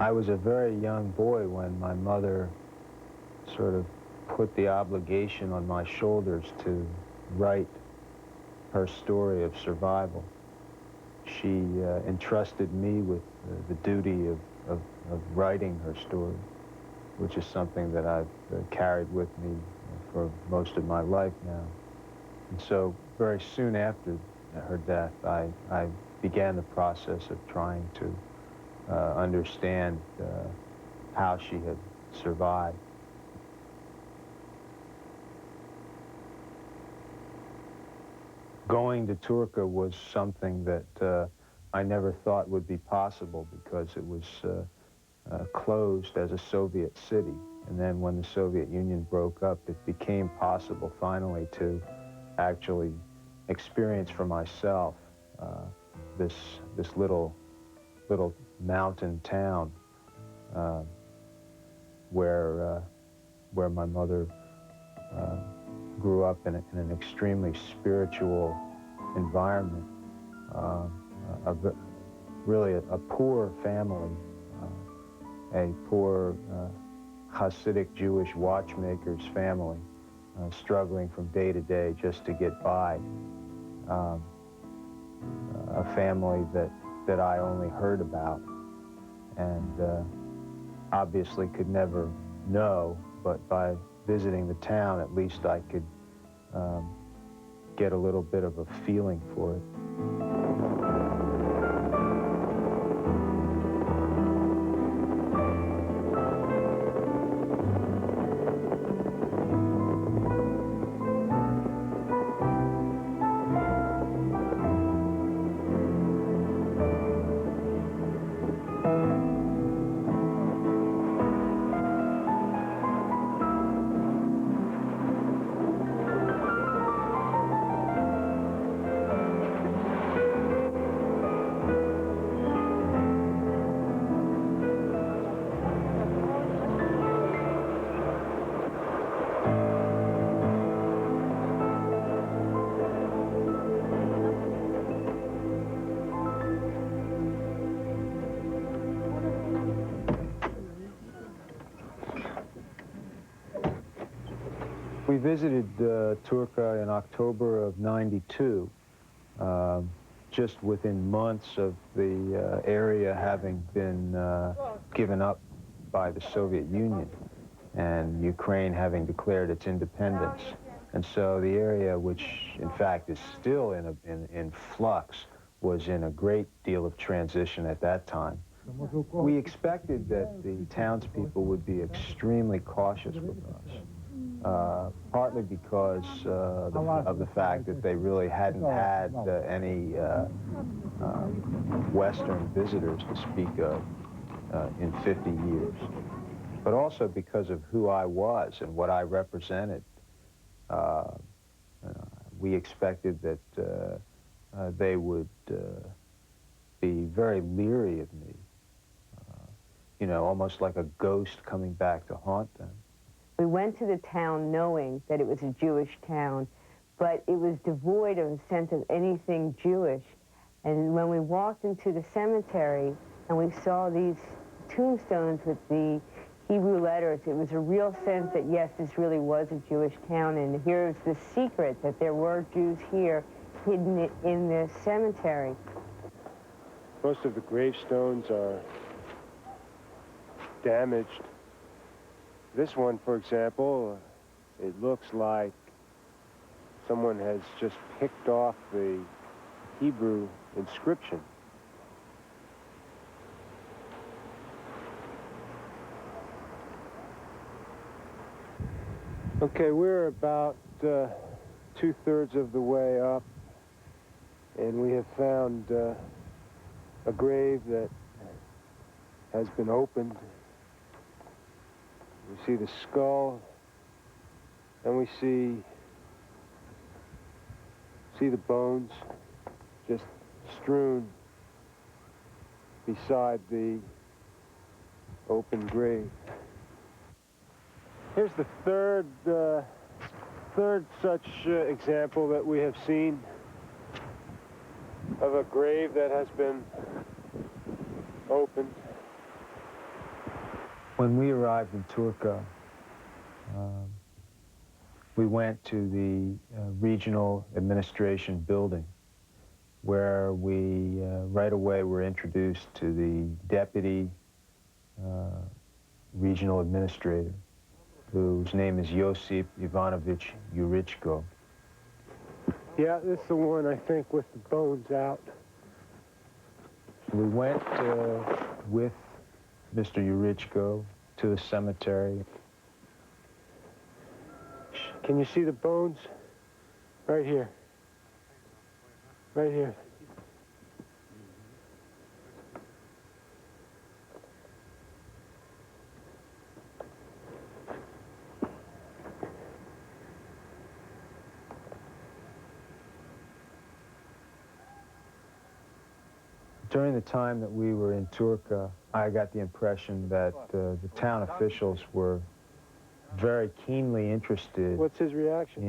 I was a very young boy when my mother sort of put the obligation on my shoulders to write her story of survival. She entrusted me with the duty of writing her story, which is something that I've carried with me for most of my life now. And so very soon after her death, I began the process of trying to understand how she had survived. Going to Turka was something that I never thought would be possible because it was closed as a Soviet city. And then when the Soviet Union broke up, it became possible finally to actually experience for myself this little mountain town where my mother grew up in an extremely spiritual environment, really a poor family, a poor Hasidic Jewish watchmaker's family, struggling from day to day just to get by. A family that I only heard about and obviously could never know, but by visiting the town, at least I could get a little bit of a feeling for it. We visited Turka in October of '92, just within months of the area having been given up by the Soviet Union and Ukraine having declared its independence. And so the area, which in fact is still in flux, was in a great deal of transition at that time. We expected that the townspeople would be extremely cautious with us. Partly because of the fact that they really hadn't had any Western visitors to speak of in 50 years. But also because of who I was and what I represented. We expected that they would be very leery of me, you know, almost like a ghost coming back to haunt them. We went to the town knowing that it was a Jewish town, but it was devoid of a sense of anything Jewish. And when we walked into the cemetery and we saw these tombstones with the Hebrew letters, it was a real sense that, yes, this really was a Jewish town, and here's the secret that there were Jews here hidden in this cemetery. Most of the gravestones are damaged. This one, for example, it looks like someone has just picked off the Hebrew inscription. Okay, we're about 2/3 of the way up, and we have found a grave that has been opened. We see the skull, and we see the bones just strewn beside the open grave. Here's the third such example that we have seen of a grave that has been opened. When we arrived in Turka, we went to the regional administration building, where we right away were introduced to the deputy regional administrator, whose name is Josip Ivanovich Yurichko. Yeah, this is the one, I think, with the bones out. We went with Mr. Yurichko to the cemetery. Can you see the bones? Right here. Right here. During the time that we were in Turka, I got the impression that the town officials were very keenly interested What's his reaction?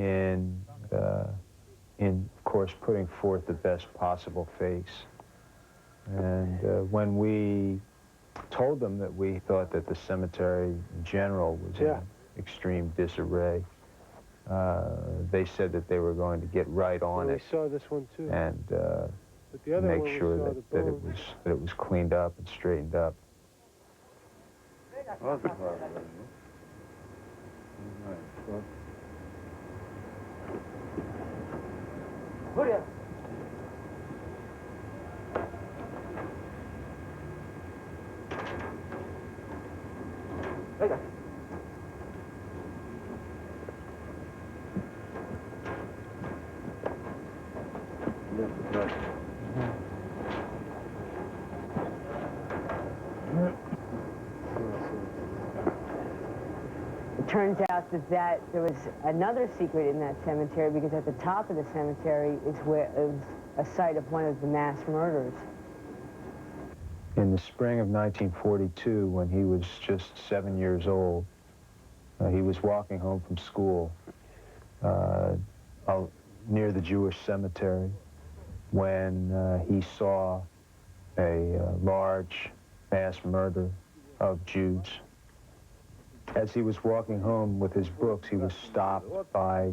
in, of course, putting forth the best possible face. And when we told them that we thought that the cemetery in general was in extreme disarray, they said that they were going to get right on it. We saw this one too. And but the other make one sure we saw that it was cleaned up and straightened up. It turns out that there was another secret in that cemetery, because at the top of the cemetery is a site of one of the mass murders. In the spring of 1942, when he was just 7 years old, he was walking home from school near the Jewish cemetery when he saw a large mass murder of Jews. As he was walking home with his books, he was stopped by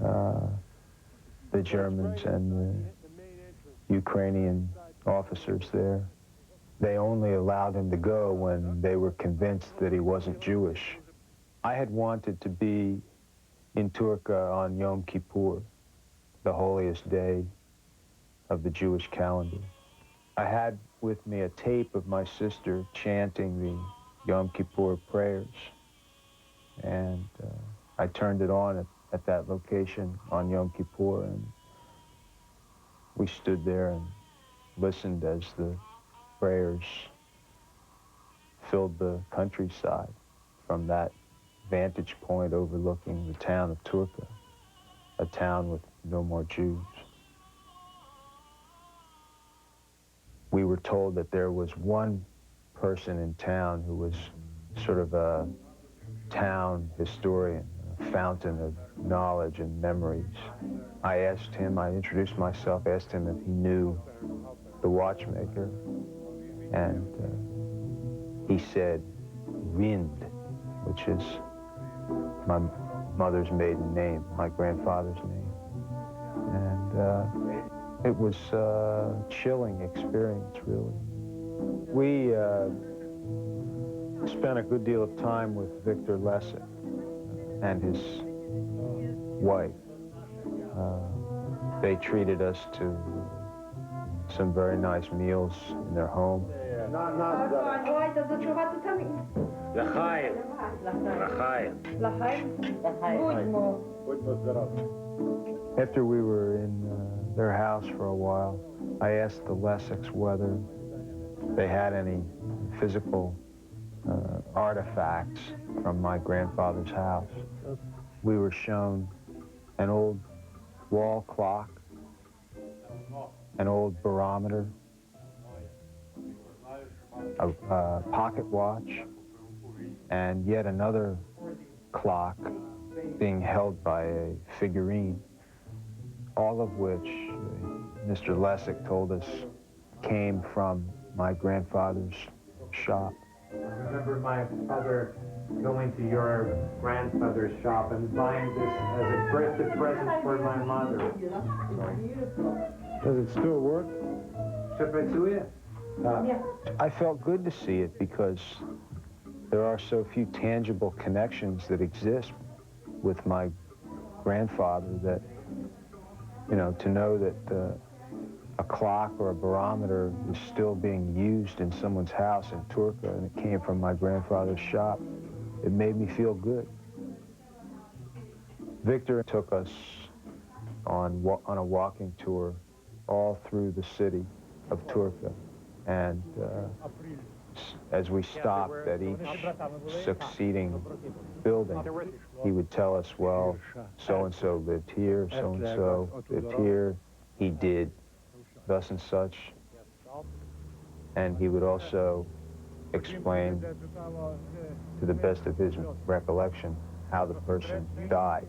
the Germans and the Ukrainian officers there. They only allowed him to go when they were convinced that he wasn't Jewish. I had wanted to be in Turka on Yom Kippur, the holiest day of the Jewish calendar. I had with me a tape of my sister chanting the Yom Kippur prayers, and I turned it on at that location on Yom Kippur, and we stood there and listened as the prayers filled the countryside from that vantage point overlooking the town of Turka, a town with no more Jews. We were told that there was one person in town who was sort of a town historian, a fountain of knowledge and memories. I introduced myself, asked him if he knew the watchmaker, and he said Wind, which is my mother's maiden name, my grandfather's name. And it was a chilling experience, really. We spent a good deal of time with Victor Lessig and his wife. They treated us to some very nice meals in their home. After we were in their house for a while, I asked the Lessigs whether they had any physical artifacts from my grandfather's house. We were shown an old wall clock, an old barometer, a pocket watch, and yet another clock being held by a figurine, all of which Mr. Lessig told us came from my grandfather's shop. I remember my father going to your grandfather's shop and buying this as a birthday present for my mother. Does it still work? I felt good to see it because there are so few tangible connections that exist with my grandfather that, you know, to know that a clock or a barometer is still being used in someone's house in Turka and it came from my grandfather's shop, it made me feel good. Victor took us on a walking tour all through the city of Turka, and as we stopped at each succeeding building, he would tell us, well, so-and-so lived here, so-and-so lived here, he did thus and such, and he would also explain, to the best of his recollection, how the person died,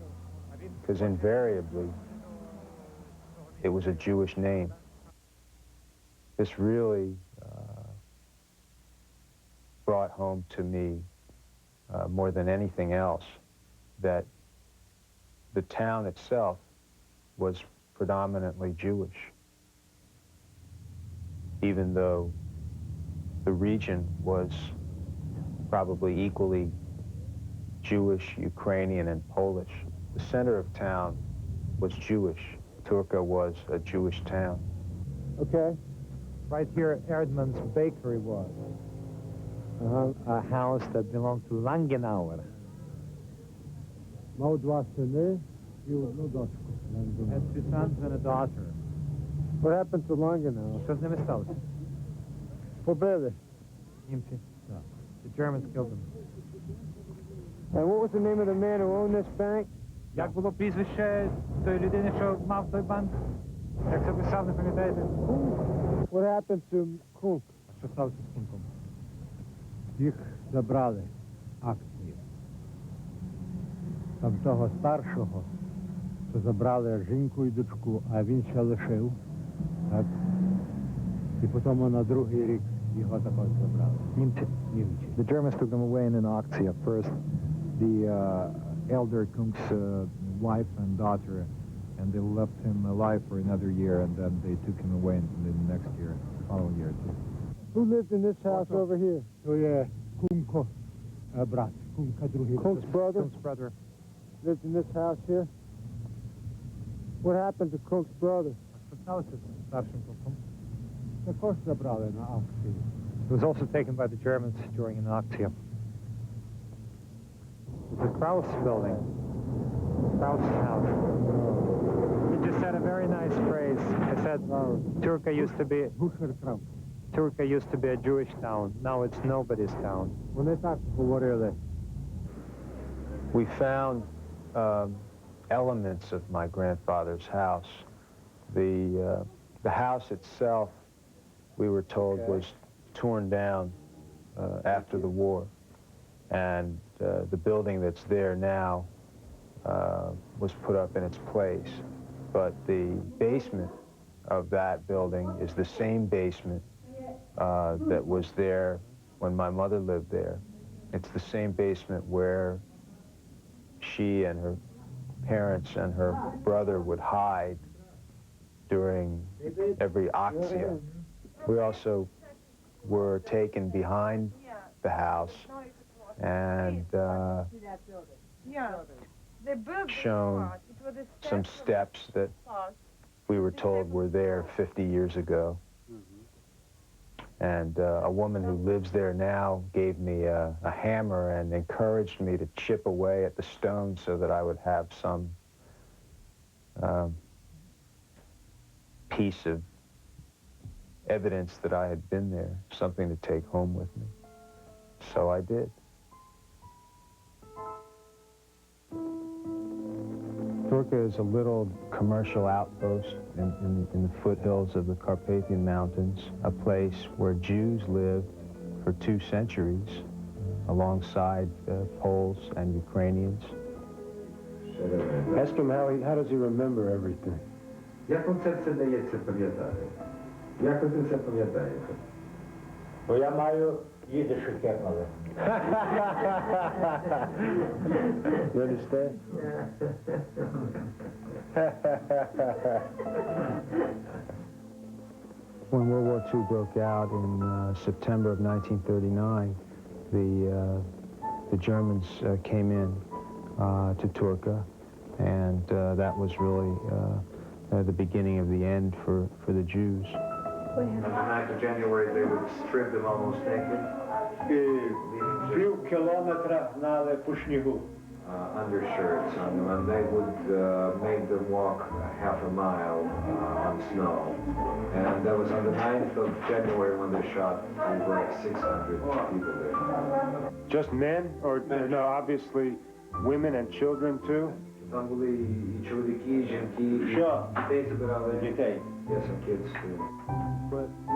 because invariably it was a Jewish name. This really brought home to me, more than anything else, that the town itself was predominantly Jewish, even though the region was probably equally Jewish, Ukrainian, and Polish. The center of town was Jewish. Turka was a Jewish town. Okay. Right here, Erdman's Bakery was. A house that belonged to Langenauer. Мав два сини і одну дочку. Had two sons and a daughter. What happened to Langenau? Що з ними сталося? Побили. Німці. The Germans killed them. And what was the name of the man who owned this bank? Як було прізвище тої людини, що мав той банк? Як це писав, не пам'ятаєте? What happened to Kunk? А що сталося з Кунком? Їх забрали акції. Там того старшого, що забрали жінку і дочку, а він ще лишив. Так? І потім на другий рік його також забрали. Німці. Німці. The Germans took them away in an auction first. The elder Kunk's wife and daughter, and they left him alive for another year, and then they took him away in the next year, the following year too. Who lived in this house over here? То є Кунко, брат. Кунка другий. Kunk's brother Kunk's brother. lived in this house here? What happened to Kunk's brother? Що сталося з старшим Кунком? Також забрали на акції. It was also taken by the Germans during an auction. The Kraus building. Kraus house. He just said a very nice phrase. He said, Turka used to be Бушер-Крав. Turka used to be a Jewish town. Now it's nobody's town. Вони так говорили. We found elements of my grandfather's house. The house itself, we were told, was torn down after the war, and the building that's there now was put up in its place. But the basement of that building is the same basement that was there when my mother lived there. It's the same basement where she and her parents and her brother would hide during every akция. We also were taken behind the house and shown some steps that we were told were there 50 years ago. And a woman who lives there now gave me a hammer and encouraged me to chip away at the stones so that I would have some piece of evidence that I had been there, something to take home with me. So I did. Turka is a little commercial outpost in the foothills of the Carpathian Mountains, a place where Jews lived for 2 centuries alongside Poles and Ukrainians. Ask him how does he remember everything? Як вам це все дається пам'ятати? Як ви це все пам'ятаєте? Бо я маю Їдеше кепали. You understand? When World War II broke out in September of 1939, the Germans came in to Turka, and that was really the beginning of the end for the Jews. On the 9th of January, they would strip them almost naked, Пів кілометра гнали по снігу. undershirts on them, and they would make them walk half a mile on snow. And that was on the 9th of January when they shot over 600 people there. Just men, or no? Obviously, women and children too. Там були і чоловіки, і жінки, Що? і дітей забирали. Дітей. Yes, some kids too.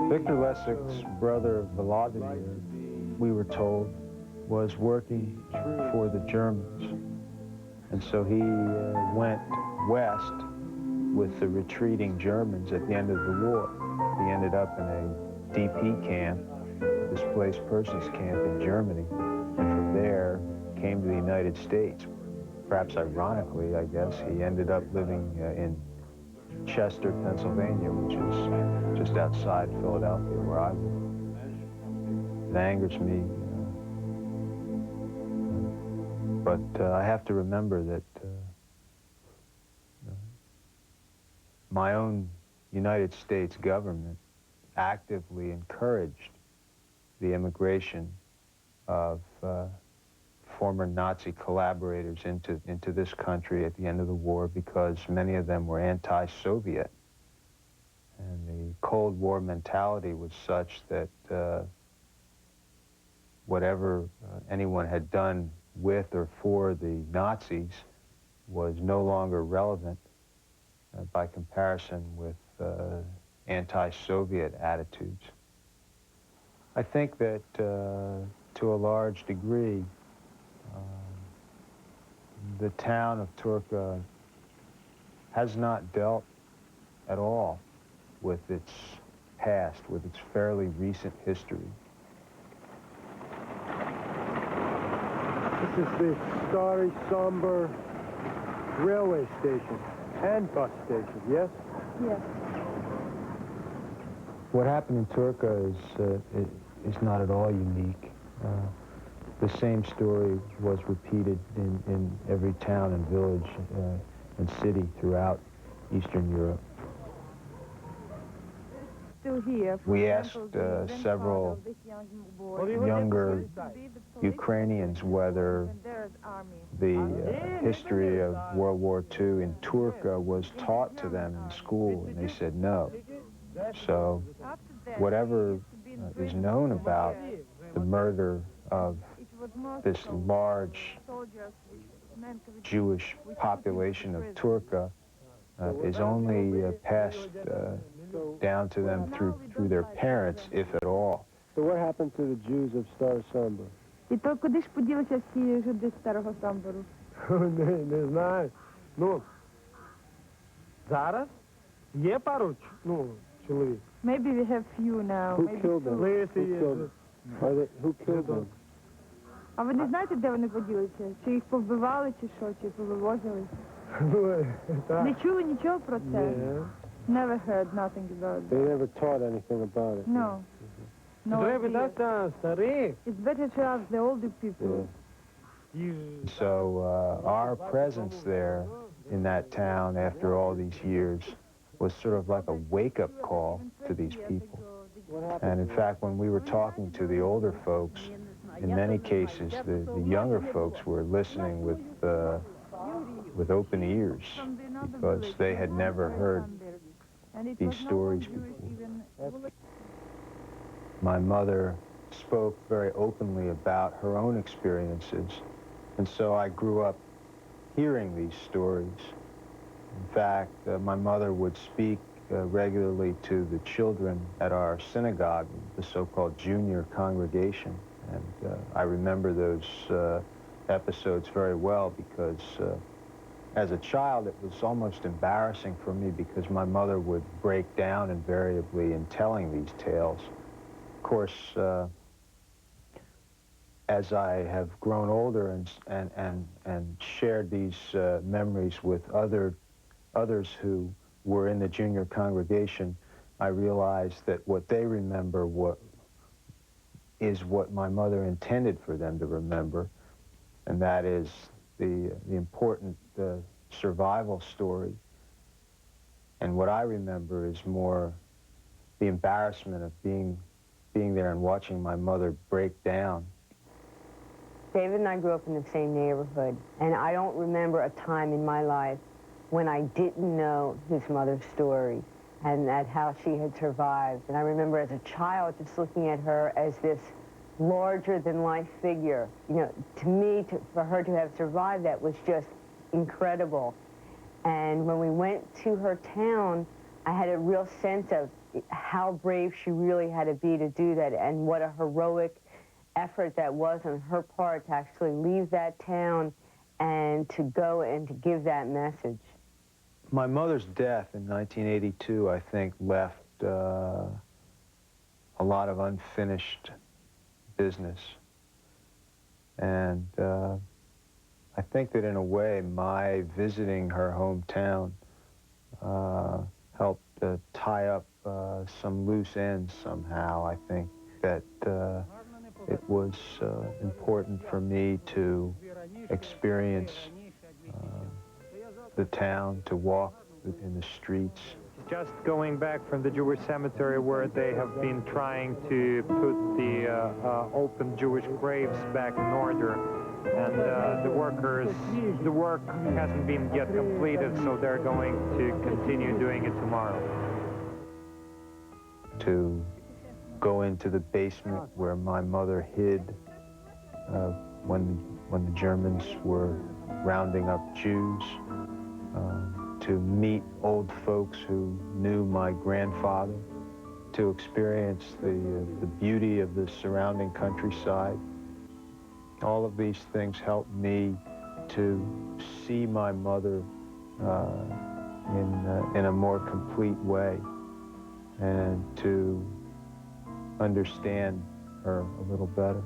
Victor Lessig's brother, Volodymyr, we were told, was working for the Germans. And so he went west with the retreating Germans at the end of the war. He ended up in a DP camp, displaced persons camp in Germany, and from there came to the United States. Perhaps ironically, I guess, he ended up living in Chester, Pennsylvania, which is just outside Philadelphia, where I live. It angers me, but I have to remember that my own United States government actively encouraged the immigration of former Nazi collaborators into this country at the end of the war, because many of them were anti-Soviet. And the Cold War mentality was such that whatever anyone had done with or for the Nazis was no longer relevant by comparison with anti-Soviet attitudes. I think that to a large degree, the town of Turka has not dealt at all with its past, with its fairly recent history. This is the starry, somber railway station and bus station, yes? Yes. What happened in Turka is not at all unique. The same story was repeated in every town and village and city throughout Eastern Europe. We asked several younger Ukrainians whether the history of World War II in Turka was taught to them in school, and they said no. So whatever is known about the murder of this large Jewish population of Turka is only passed down to them through their parents, if at all. So what happened to the Jews of Star Samba? І то куди ж поділися всі жиди Старого Самбору? Не знаю. Ну, зараз є пару, чоловік. Maybe we have few now. Who Maybe killed them? two. Who killed them? А ви не знаєте, де вони поділися? Чи їх повбивали, чи що, чи повивозили? Не чули нічого про це? Yeah. Never heard nothing about They that. never taught anything about it. No. No idea. старих. It's better to ask the older people. So our presence there in that town after all these years was sort of like a wake-up call to these people. And in fact, when we were talking to the older folks, in many cases, the younger folks were listening with open ears because they had never heard these stories before. My mother spoke very openly about her own experiences, and so I grew up hearing these stories. In fact, my mother would speak regularly to the children at our synagogue, the so-called junior congregation, and I remember those episodes very well because as a child it was almost embarrassing for me because my mother would break down invariably in telling these tales. Of course, as I have grown older and shared these memories with others who were in the junior congregation, I realized that what they remember is what my mother intended for them to remember, and that is the important survival story. And what I remember is more the embarrassment of being there and watching my mother break down. David and I grew up in the same neighborhood, and I don't remember a time in my life when I didn't know his mother's story and that how she had survived. And I remember as a child just looking at her as this larger-than-life figure. You know, to me, for her to have survived that was just incredible. And when we went to her town, I had a real sense of how brave she really had to be to do that, and what a heroic effort that was on her part to actually leave that town and to go and to give that message. My mother's death in 1982, I think, left a lot of unfinished business. And I think that in a way, my visiting her hometown helped tie up some loose ends somehow. I think that it was important for me to experience the town, to walk in the streets. Just going back from the Jewish cemetery where they have been trying to put the open Jewish graves back in order, and the work hasn't been yet completed, so they're going to continue doing it tomorrow. To go into the basement where my mother hid when the Germans were rounding up Jews, to meet old folks who knew my grandfather, to experience the beauty of the surrounding countryside. All of these things helped me to see my mother in a more complete way, and to understand her a little better.